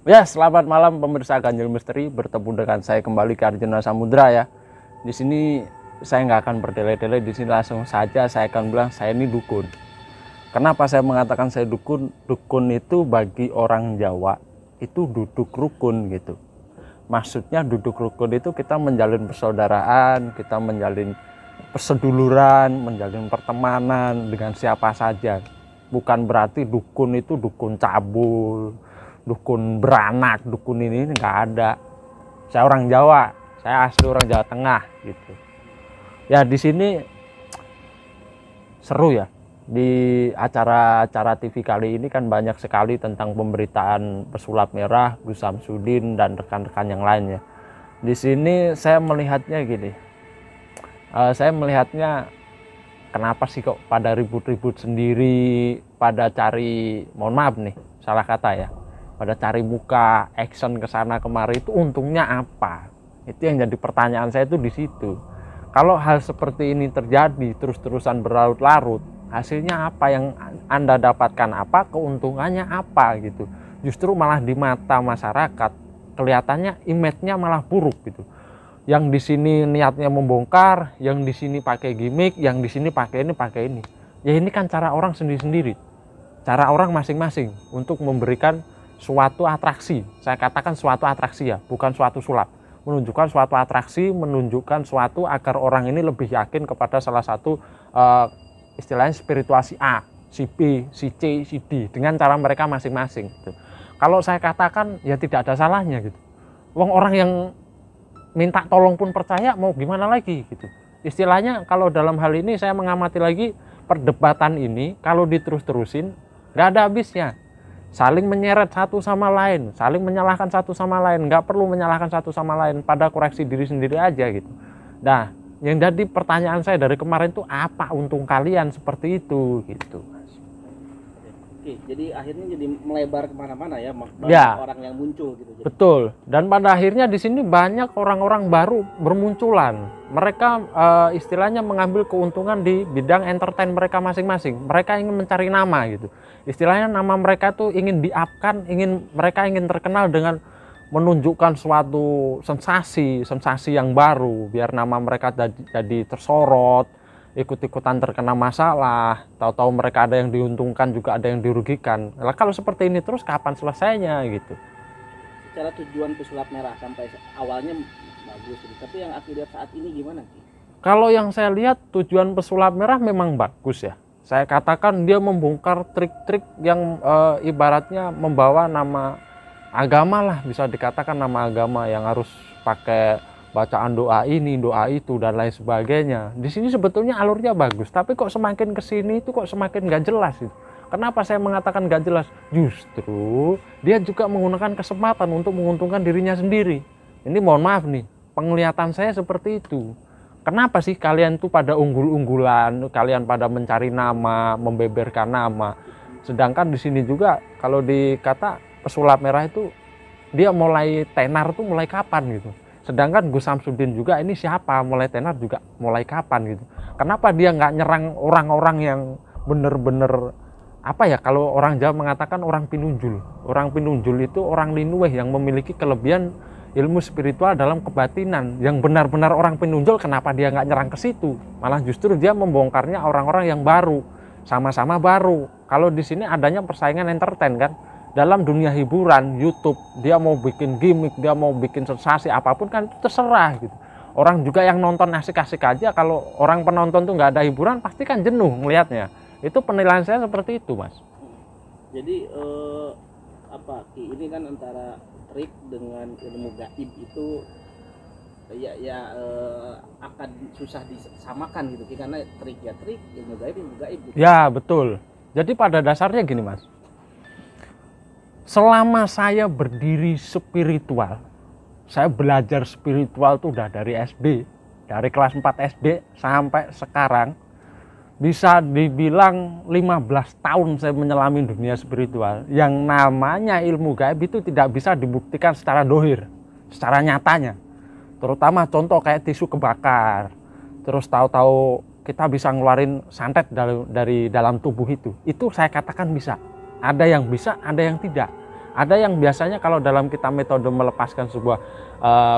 Ya, selamat malam pemirsa Ganjil Misteri. Bertemu dengan saya kembali ke Arjuna Samudra ya. Di sini saya nggak akan bertele-tele. Di sini langsung saja saya akan bilang saya ini dukun. Kenapa saya mengatakan saya dukun? Dukun itu bagi orang Jawa itu duduk rukun gitu. Maksudnya duduk rukun itu kita menjalin persaudaraan, kita menjalin perseduluran, menjalin pertemanan dengan siapa saja. Bukan berarti dukun itu dukun cabul, dukun beranak, dukun ini nggak ada. Saya orang Jawa, saya asli orang Jawa Tengah gitu. Ya di sini seru ya. Di acara-acara TV kali ini kan banyak sekali tentang pemberitaan pesulap merah, Gus Samsudin dan rekan-rekan yang lainnya. Di sini saya melihatnya gini. Saya melihatnya kenapa sih kok pada ribut-ribut sendiri, pada cari, mohon maaf nih, salah kata ya, pada cari muka, action ke sana kemari, itu untungnya apa? Itu yang jadi pertanyaan saya itu di situ. Kalau hal seperti ini terjadi terus-terusan berlarut-larut, hasilnya apa yang Anda dapatkan, apa keuntungannya apa gitu. Justru malah di mata masyarakat kelihatannya image-nya malah buruk gitu. Yang di sini niatnya membongkar, yang di sini pakai gimmick, yang di sini pakai ini. Ya ini kan cara orang sendiri-sendiri. Cara orang masing-masing untuk memberikan suatu atraksi. Saya katakan suatu atraksi ya, bukan suatu sulap. Menunjukkan suatu atraksi, menunjukkan suatu agar orang ini lebih yakin kepada salah satu istilahnya spiritual si A, si B, si C, si D dengan cara mereka masing-masing gitu. Kalau saya katakan ya tidak ada salahnya gitu. Wong orang yang minta tolong pun percaya, mau gimana lagi gitu. Istilahnya kalau dalam hal ini saya mengamati lagi perdebatan ini kalau diterus-terusin nggak ada habisnya. Saling menyeret satu sama lain, saling menyalahkan satu sama lain, nggak perlu menyalahkan satu sama lain, pada koreksi diri sendiri aja gitu. Nah, yang jadi pertanyaan saya dari kemarin tuh apa untung kalian seperti itu gitu, Mas. Oke, jadi akhirnya jadi melebar kemana-mana ya, banyak Ya, orang yang muncul gitu. betul. Dan pada akhirnya di sini banyak orang-orang baru bermunculan. Mereka istilahnya mengambil keuntungan di bidang entertain mereka masing-masing. Mereka ingin mencari nama gitu. Istilahnya nama mereka tuh ingin di-up-kan, mereka ingin terkenal dengan menunjukkan suatu sensasi yang baru biar nama mereka jadi tersorot, ikut-ikutan terkena masalah, tahu-tahu mereka ada yang diuntungkan juga ada yang dirugikan. Nah, kalau seperti ini terus kapan selesainya gitu. Secara tujuan pesulap merah sampai awalnya bagus gitu. Tapi yang aku lihat saat ini gimana Ki? Kalau yang saya lihat tujuan pesulap merah memang bagus ya. Saya katakan dia membongkar trik-trik yang ibaratnya membawa nama agama lah, bisa dikatakan nama agama yang harus pakai bacaan doa ini, doa itu dan lain sebagainya. Di sini sebetulnya alurnya bagus, tapi kok semakin kesini itu kok semakin gak jelas gitu. Kenapa saya mengatakan gak jelas? Justru dia juga menggunakan kesempatan untuk menguntungkan dirinya sendiri. Ini mohon maaf nih, penglihatan saya seperti itu. Kenapa sih kalian tuh pada unggul-unggulan, kalian pada mencari nama, membeberkan nama. Sedangkan di sini juga kalau dikata pesulap merah itu dia mulai tenar tuh mulai kapan gitu. Sedangkan Gus Samsudin juga ini siapa, mulai tenar juga mulai kapan gitu. Kenapa dia nggak nyerang orang-orang yang bener-bener apa ya, kalau orang Jawa mengatakan orang pinunjul. Orang pinunjul itu orang linuweh yang memiliki kelebihan ilmu spiritual dalam kebatinan. Yang benar-benar orang pinunjul kenapa dia nggak nyerang ke situ? Malah justru dia membongkarnya orang-orang yang baru, sama-sama baru. Kalau di sini adanya persaingan entertain kan. Dalam dunia hiburan, YouTube, dia mau bikin gimmick, dia mau bikin sensasi apapun kan itu terserah gitu. Orang juga yang nonton asik-asik aja, kalau orang penonton tuh nggak ada hiburan pasti kan jenuh melihatnya. Itu penilaian saya seperti itu, Mas. Jadi apa Ki, ini kan antara trik dengan ilmu gaib itu akan susah disamakan gitu Ki, karena trik ya trik, ilmu gaib gitu. Ya, betul. Jadi pada dasarnya gini, Mas. Selama saya berdiri spiritual, saya belajar spiritual tuh udah dari SD, dari kelas 4 SD sampai sekarang, bisa dibilang 15 tahun saya menyelami dunia spiritual. Yang namanya ilmu gaib itu tidak bisa dibuktikan secara dohir, secara nyatanya. Terutama contoh kayak tisu kebakar, terus tahu-tahu kita bisa ngeluarin santet dari dalam tubuh itu saya katakan bisa. Ada yang bisa, ada yang tidak. Ada yang biasanya kalau dalam kita metode melepaskan sebuah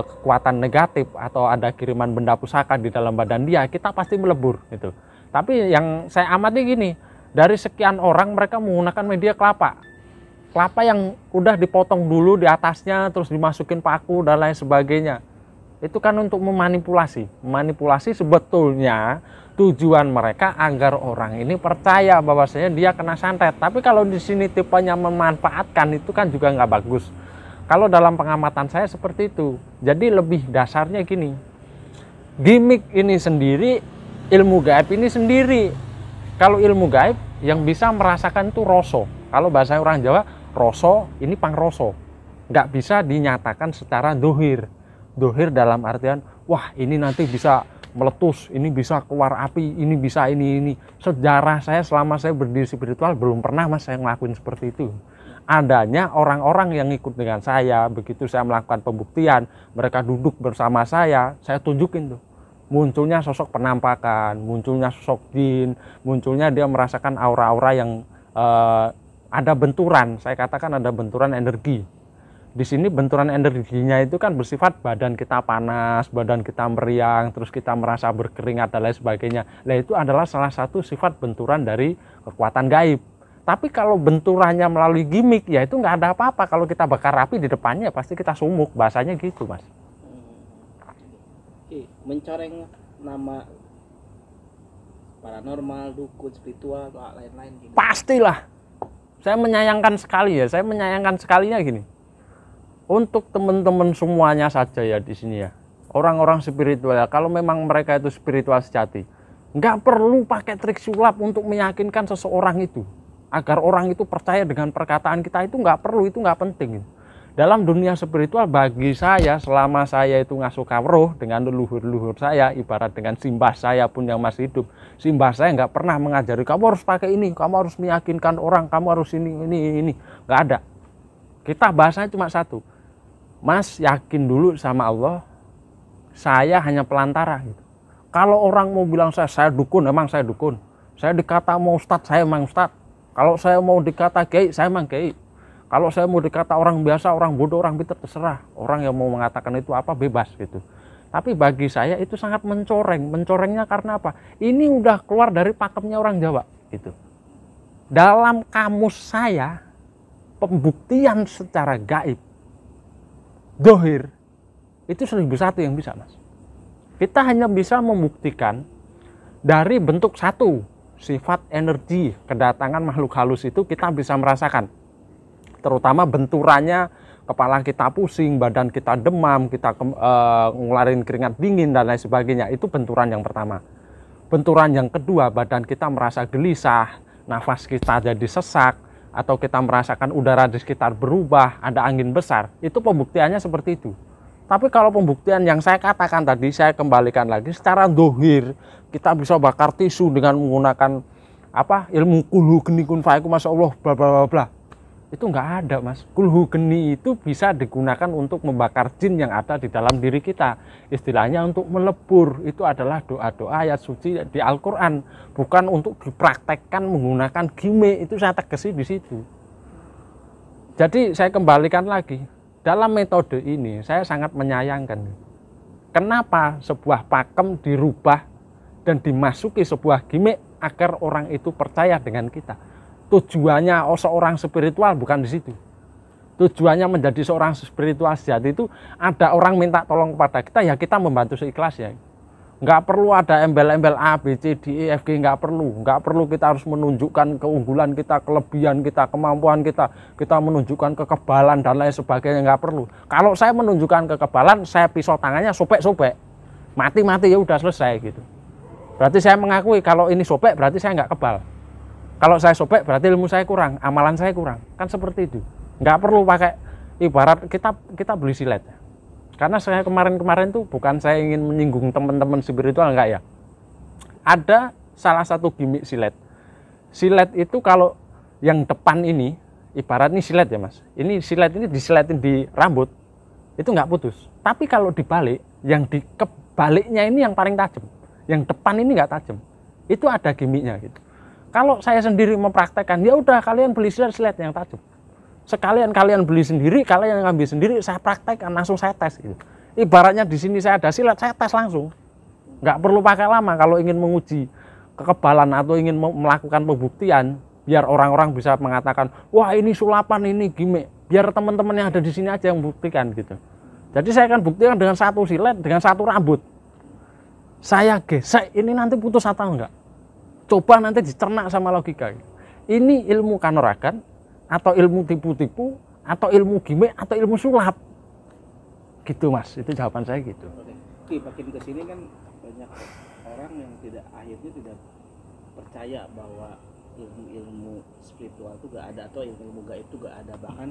kekuatan negatif atau ada kiriman benda pusaka di dalam badan dia, kita pasti melebur gitu. Tapi yang saya amati gini, dari sekian orang mereka menggunakan media kelapa. Kelapa yang udah dipotong dulu di atasnya, terus dimasukin paku dan lain sebagainya. Itu kan untuk memanipulasi. Manipulasi sebetulnya tujuan mereka agar orang ini percaya bahwasanya dia kena santet. Tapi kalau di sini tipenya memanfaatkan, itu kan juga nggak bagus. Kalau dalam pengamatan saya seperti itu. Jadi lebih dasarnya gini, gimmick ini sendiri, ilmu gaib ini sendiri. Kalau ilmu gaib yang bisa merasakan itu roso. Kalau bahasa orang Jawa, roso ini pangroso. Nggak bisa dinyatakan secara dohir. Dohir dalam artian, wah ini nanti bisa meletus, ini bisa keluar api, ini bisa ini. Sejarah saya selama saya berdiri spiritual belum pernah mas saya ngelakuin seperti itu. Adanya orang-orang yang ikut dengan saya, begitu saya melakukan pembuktian, mereka duduk bersama saya tunjukin tuh. Munculnya sosok penampakan, munculnya sosok jin, munculnya dia merasakan aura-aura yang ada benturan, saya katakan ada benturan energi. Di sini benturan energinya itu kan bersifat badan kita panas, badan kita meriang, terus kita merasa berkeringat dan lain sebagainya. Nah itu adalah salah satu sifat benturan dari kekuatan gaib. Tapi kalau benturannya melalui gimmick, ya itu nggak ada apa-apa. Kalau kita bakar api di depannya pasti kita sumuk, bahasanya gitu mas. Oke, mencoreng nama paranormal, dukun, spiritual, atau lain-lain gitu. Pastilah. Saya menyayangkan sekali ya, saya menyayangkan sekalinya gini. Untuk teman-teman semuanya saja ya di sini ya, orang-orang spiritual ya, kalau memang mereka itu spiritual sejati, nggak perlu pakai trik sulap untuk meyakinkan seseorang itu, agar orang itu percaya dengan perkataan kita, itu nggak perlu, itu nggak penting. Dalam dunia spiritual bagi saya, selama saya itu ngasuh kawruh dengan leluhur-leluhur saya, ibarat dengan simbah saya pun yang masih hidup, simbah saya nggak pernah mengajari kamu harus pakai ini, kamu harus meyakinkan orang, kamu harus ini, nggak ada. Kita bahasanya cuma satu, mas yakin dulu sama Allah, saya hanya pelantara gitu. Kalau orang mau bilang saya dukun, emang saya dukun. Saya dikata mau ustadz, saya emang ustadz. Kalau saya mau dikata kiai, saya emang kiai. Kalau saya mau dikata orang biasa, orang bodoh, orang pintar, terserah. Orang yang mau mengatakan itu apa bebas gitu. Tapi bagi saya itu sangat mencoreng. Mencorengnya karena apa? Ini udah keluar dari pakemnya orang Jawa gitu. Dalam kamus saya, pembuktian secara gaib, dohir, itu 1001 yang bisa mas. Kita hanya bisa membuktikan dari bentuk satu, sifat energi kedatangan makhluk halus itu kita bisa merasakan. Terutama benturannya, kepala kita pusing, badan kita demam, kita ngeluarin keringat dingin dan lain sebagainya. Itu benturan yang pertama. Benturan yang kedua, badan kita merasa gelisah, nafas kita jadi sesak, atau kita merasakan udara di sekitar berubah, ada angin besar, itu pembuktiannya seperti itu. Tapi kalau pembuktian yang saya katakan tadi, saya kembalikan lagi, secara dohir, kita bisa bakar tisu dengan menggunakan ilmu kulhu geni kun fayaku, masya Allah, bla bla bla bla. Itu nggak ada mas. Kulhu geni itu bisa digunakan untuk membakar jin yang ada di dalam diri kita. Istilahnya untuk melebur, itu adalah doa-doa ayat suci di Al-Quran, bukan untuk dipraktekkan menggunakan gimmick. Itu saya tegesi di situ. Jadi saya kembalikan lagi, dalam metode ini saya sangat menyayangkan. Kenapa sebuah pakem dirubah dan dimasuki sebuah gimmick agar orang itu percaya dengan kita? Tujuannya seorang spiritual bukan di situ. Tujuannya menjadi seorang spiritual sejati itu, ada orang minta tolong kepada kita, ya kita membantu seikhlasnya. Nggak perlu ada embel-embel A, B, C, D, E, F, G, nggak perlu. Nggak perlu kita harus menunjukkan keunggulan kita, kelebihan kita, kemampuan kita menunjukkan kekebalan dan lain sebagainya, nggak perlu. Kalau saya menunjukkan kekebalan, saya pisau tangannya, sobek-sobek, mati-mati, ya udah selesai gitu. Berarti saya mengakui kalau ini sobek berarti saya nggak kebal. Kalau saya sobek berarti ilmu saya kurang, amalan saya kurang, kan seperti itu. Nggak perlu pakai, ibarat kita beli silet. Karena saya kemarin tuh bukan saya ingin menyinggung teman-teman spiritual, enggak ya. Ada salah satu gimmick silet. Silet itu kalau yang depan ini, ibarat ini silet ya mas. Ini silet ini disiletin di rambut, itu nggak putus. Tapi kalau dibalik, yang di kebaliknya ini yang paling tajam. Yang depan ini nggak tajam. Itu ada gimmicknya gitu. Kalau saya sendiri mempraktekkan, ya udah kalian beli silet yang tajam. sekalian kalian beli sendiri, kalian ngambil sendiri, saya praktekkan, langsung saya tes gitu. Ibaratnya di sini saya ada silat, saya tes langsung. Nggak perlu pakai lama kalau ingin menguji kekebalan atau ingin melakukan pembuktian, biar orang-orang bisa mengatakan, wah ini sulapan, ini gimmick. Biar teman-teman yang ada di sini aja yang buktikan gitu. Jadi saya akan buktikan dengan satu silet, dengan satu rambut. Saya gesek, ini nanti putus atau enggak? Coba nanti dicerna sama logika. Ini ilmu kanuragan, atau ilmu tipu-tipu, atau ilmu gimmick, atau ilmu sulap. Gitu mas, itu jawaban saya gitu. Oke, makin kesini kan banyak orang yang akhirnya tidak percaya bahwa ilmu spiritual itu gak ada, atau ilmu gaib itu gak ada, bahkan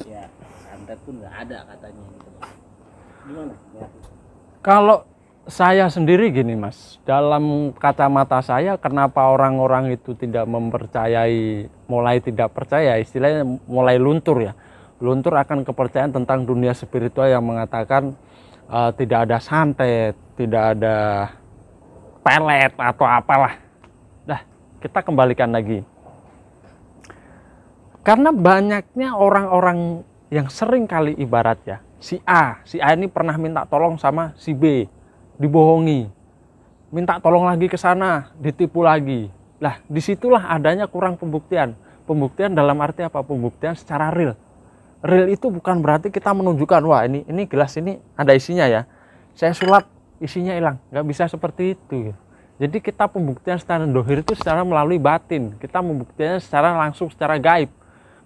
ya santet pun gak ada katanya gitu. Gimana ya? Kalau saya sendiri gini mas, dalam kacamata saya, kenapa orang-orang itu tidak mempercayai, mulai tidak percaya, istilahnya mulai luntur ya, luntur akan kepercayaan tentang dunia spiritual yang mengatakan tidak ada santet, tidak ada pelet atau apalah. Nah, kita kembalikan lagi. Karena banyaknya orang-orang yang sering kali ibaratnya, si A ini pernah minta tolong sama si B, dibohongi. Minta tolong lagi ke sana, ditipu lagi. Lah, disitulah adanya kurang pembuktian. Pembuktian dalam arti apa? Pembuktian secara real. Real itu bukan berarti kita menunjukkan, wah ini gelas ini ada isinya ya. Saya sulap, isinya hilang. Nggak bisa seperti itu. Jadi kita pembuktian secara dohir itu secara melalui batin. Kita membuktikannya secara langsung, secara gaib.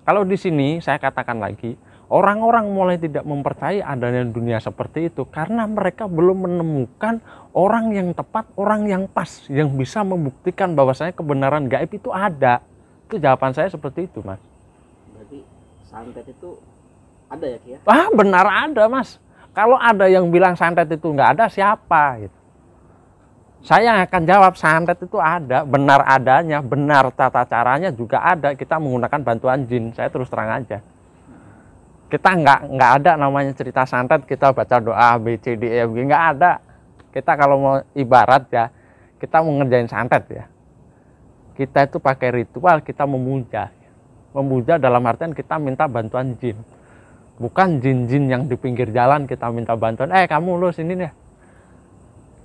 Kalau di sini saya katakan lagi, orang-orang mulai tidak mempercayai adanya dunia seperti itu karena mereka belum menemukan orang yang tepat, orang yang pas, yang bisa membuktikan bahwasanya kebenaran gaib itu ada. Itu jawaban saya seperti itu, mas. Berarti santet itu ada ya, Ki ya? Ah, benar ada, mas. Kalau ada yang bilang santet itu nggak ada, siapa? Gitu. Saya akan jawab santet itu ada, benar adanya, benar tata caranya juga ada. Kita menggunakan bantuan jin. Saya terus terang aja. Kita nggak ada namanya cerita santet. Kita baca doa B C D E F G, nggak ada. Kita kalau mau ibarat ya, kita mau ngerjain santet ya. Kita itu pakai ritual, kita memuja. Memuja dalam artian kita minta bantuan jin. Bukan jin-jin yang di pinggir jalan kita minta bantuan. Kamu lu sini deh.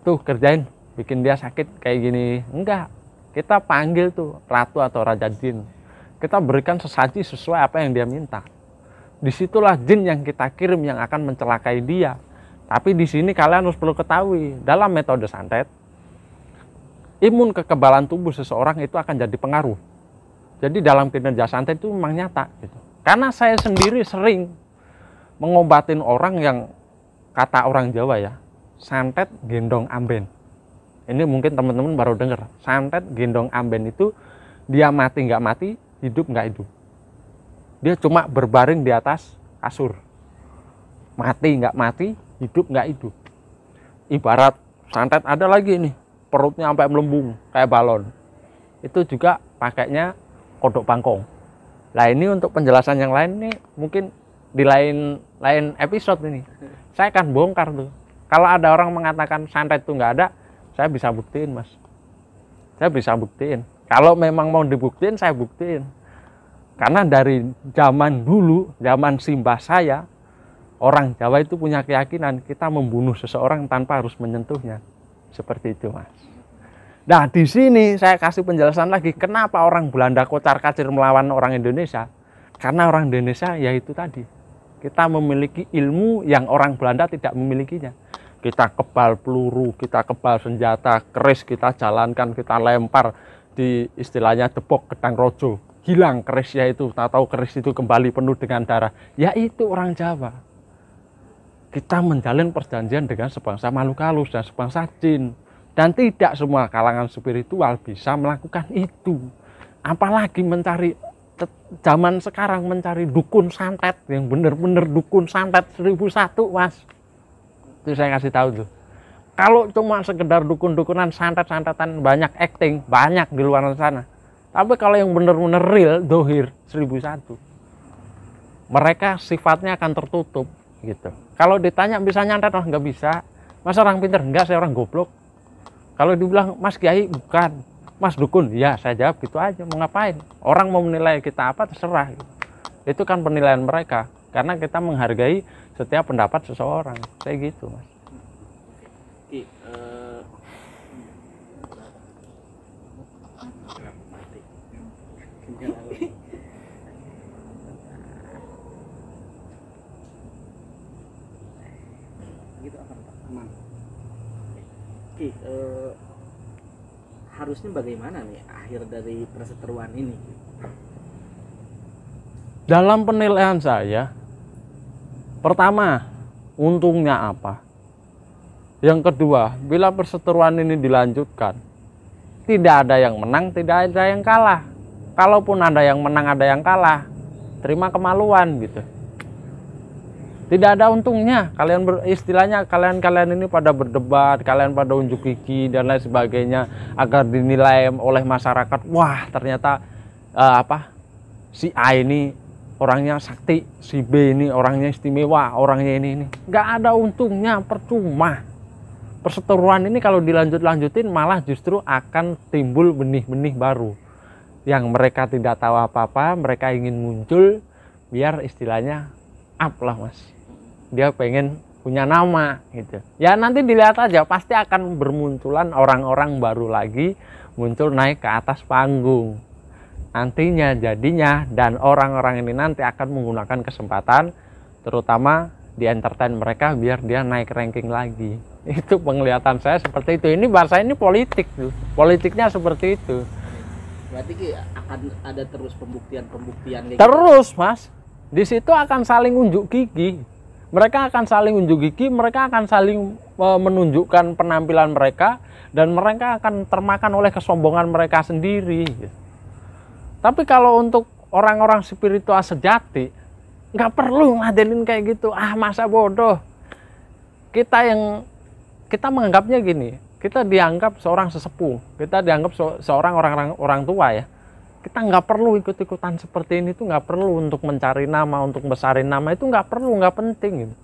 Tuh kerjain, bikin dia sakit kayak gini. Enggak. Kita panggil tuh ratu atau raja jin. Kita berikan sesaji sesuai apa yang dia minta. Disitulah jin yang kita kirim yang akan mencelakai dia. Tapi di sini kalian harus perlu ketahui, dalam metode santet, imun kekebalan tubuh seseorang itu akan jadi pengaruh. Jadi dalam kinerja santet itu memang nyata gitu. Karena saya sendiri sering mengobatin orang yang kata orang Jawa ya, santet gendong amben. Ini mungkin teman-teman baru dengar. Santet gendong amben itu dia mati nggak mati, hidup nggak hidup. Dia cuma berbaring di atas kasur. Mati nggak mati, hidup nggak hidup. Ibarat santet ada lagi nih, perutnya sampai melembung kayak balon. Itu juga pakainya kodok bangkong. Nah ini untuk penjelasan yang lain nih, mungkin di lain episode ini saya akan bongkar tuh. Kalau ada orang mengatakan santet itu nggak ada, saya bisa buktiin, mas. Saya bisa buktiin. Kalau memang mau dibuktiin, saya buktiin. Karena dari zaman dulu, zaman simbah saya, orang Jawa itu punya keyakinan kita membunuh seseorang tanpa harus menyentuhnya. Seperti itu, mas. Nah, di sini saya kasih penjelasan lagi kenapa orang Belanda kocar-kacir melawan orang Indonesia. Karena orang Indonesia yaitu tadi, kita memiliki ilmu yang orang Belanda tidak memilikinya. Kita kebal peluru, kita kebal senjata, keris kita jalankan, kita lempar di istilahnya depok gedang rojo. Hilang kerisnya itu, tahu keris itu kembali penuh dengan darah. Yaitu orang Jawa. Kita menjalin perjanjian dengan sebangsa makhluk halus dan sebangsa jin. Dan tidak semua kalangan spiritual bisa melakukan itu. Apalagi mencari, zaman sekarang mencari dukun santet, yang benar-benar dukun santet 1001, mas. Itu saya kasih tahu tuh. Kalau cuma sekedar dukun-dukunan santet-santetan, banyak acting, banyak di luar sana. Tapi kalau yang benar-benar real, dohir 1001, mereka sifatnya akan tertutup gitu. Kalau ditanya bisa nyantet, oh nggak bisa. Mas orang pinter? Enggak, saya orang goblok. Kalau dibilang mas kiai, bukan. Mas dukun? Ya, saya jawab gitu aja. Mau ngapain? Orang mau menilai kita apa terserah gitu. Itu kan penilaian mereka, karena kita menghargai setiap pendapat seseorang, kayak gitu Mas. Ki, gitu aman Pak, aman. Ki, harusnya bagaimana nih akhir dari perseteruan ini? Dalam penilaian saya, pertama, untungnya apa? Yang kedua, bila perseteruan ini dilanjutkan, tidak ada yang menang, tidak ada yang kalah. Kalaupun ada yang menang, ada yang kalah, terima kemaluan gitu. Tidak ada untungnya. Istilahnya kalian ini pada berdebat, kalian pada unjuk gigi dan lain sebagainya agar dinilai oleh masyarakat. Wah, ternyata si A ini orangnya sakti, si B ini orangnya istimewa, orangnya ini. Nggak ada untungnya, percuma. Perseteruan ini kalau dilanjut-lanjutin malah justru akan timbul benih-benih baru yang mereka tidak tahu apa-apa, mereka ingin muncul biar istilahnya up lah Mas. Dia pengen punya nama gitu. Ya nanti dilihat aja, pasti akan bermunculan orang-orang baru lagi muncul naik ke atas panggung. Nantinya jadinya, dan orang-orang ini nanti akan menggunakan kesempatan terutama di entertain mereka biar dia naik ranking lagi. Itu penglihatan saya seperti itu. Ini bahasa ini politik tuh. Politiknya seperti itu. Berarti Ki, akan ada terus pembuktian terus gitu. Mas. Di situ akan saling unjuk gigi. Mereka akan saling unjuk gigi, mereka akan saling menunjukkan penampilan mereka, dan mereka akan termakan oleh kesombongan mereka sendiri. Tapi kalau untuk orang-orang spiritual sejati, nggak perlu ngadelin kayak gitu. Masa bodoh. Kita menganggapnya gini, kita dianggap seorang sesepuh, kita dianggap seorang orang tua ya. Kita nggak perlu ikut-ikutan seperti ini tuh, nggak perlu untuk mencari nama, untuk besarin nama, itu nggak perlu, nggak penting gitu.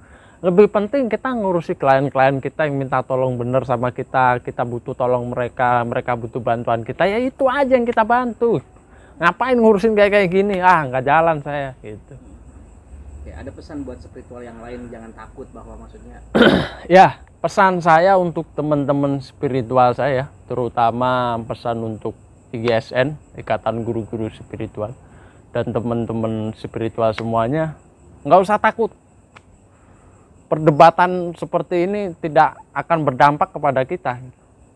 Lebih penting kita ngurusi klien-klien kita yang minta tolong bener sama kita butuh tolong mereka butuh bantuan kita, ya itu aja yang kita bantu. Ngapain ngurusin kayak gini, nggak jalan saya gitu. Oke, ada pesan buat spiritual yang lain, jangan takut bahwa maksudnya ya, pesan saya untuk teman-teman spiritual saya, terutama pesan untuk IGSN, Ikatan Guru-Guru Spiritual, dan teman-teman spiritual semuanya, nggak usah takut. Perdebatan seperti ini tidak akan berdampak kepada kita.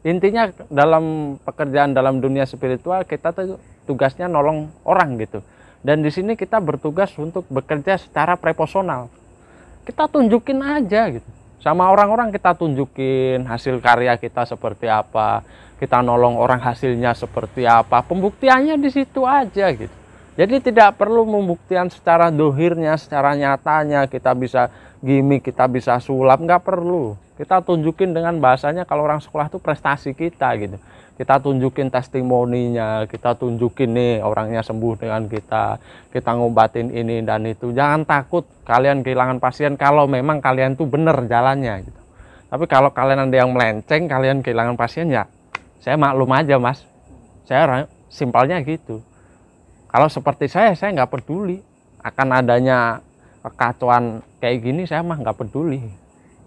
Intinya dalam pekerjaan dalam dunia spiritual, kita tuh tugasnya nolong orang gitu. Dan di sini kita bertugas untuk bekerja secara proporsional. Kita tunjukin aja gitu. Sama orang-orang kita tunjukin hasil karya kita seperti apa, kita nolong orang hasilnya seperti apa, pembuktiannya di situ aja gitu. Jadi tidak perlu pembuktian secara dohirnya, secara nyatanya, kita bisa gimmick, kita bisa sulap, nggak perlu. Kita tunjukin dengan bahasanya kalau orang sekolah itu prestasi kita gitu. Kita tunjukin testimoninya, kita tunjukin nih orangnya sembuh dengan kita ngobatin ini dan itu. Jangan takut kalian kehilangan pasien kalau memang kalian tuh bener jalannya gitu. Tapi kalau kalian ada yang melenceng, kalian kehilangan pasien, ya saya maklum aja Mas. Saya simpelnya gitu. Kalau seperti saya nggak peduli akan adanya kekacauan kayak gini, saya mah nggak peduli.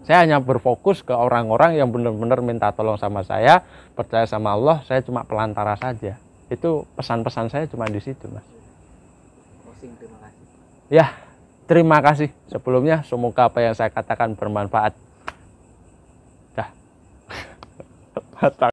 Saya hanya berfokus ke orang-orang yang benar-benar minta tolong sama saya, percaya sama Allah, saya cuma pelantara saja. Itu pesan-pesan saya cuma di situ Mas. Terima kasih. Ya, terima kasih sebelumnya, semoga apa yang saya katakan bermanfaat. Dah.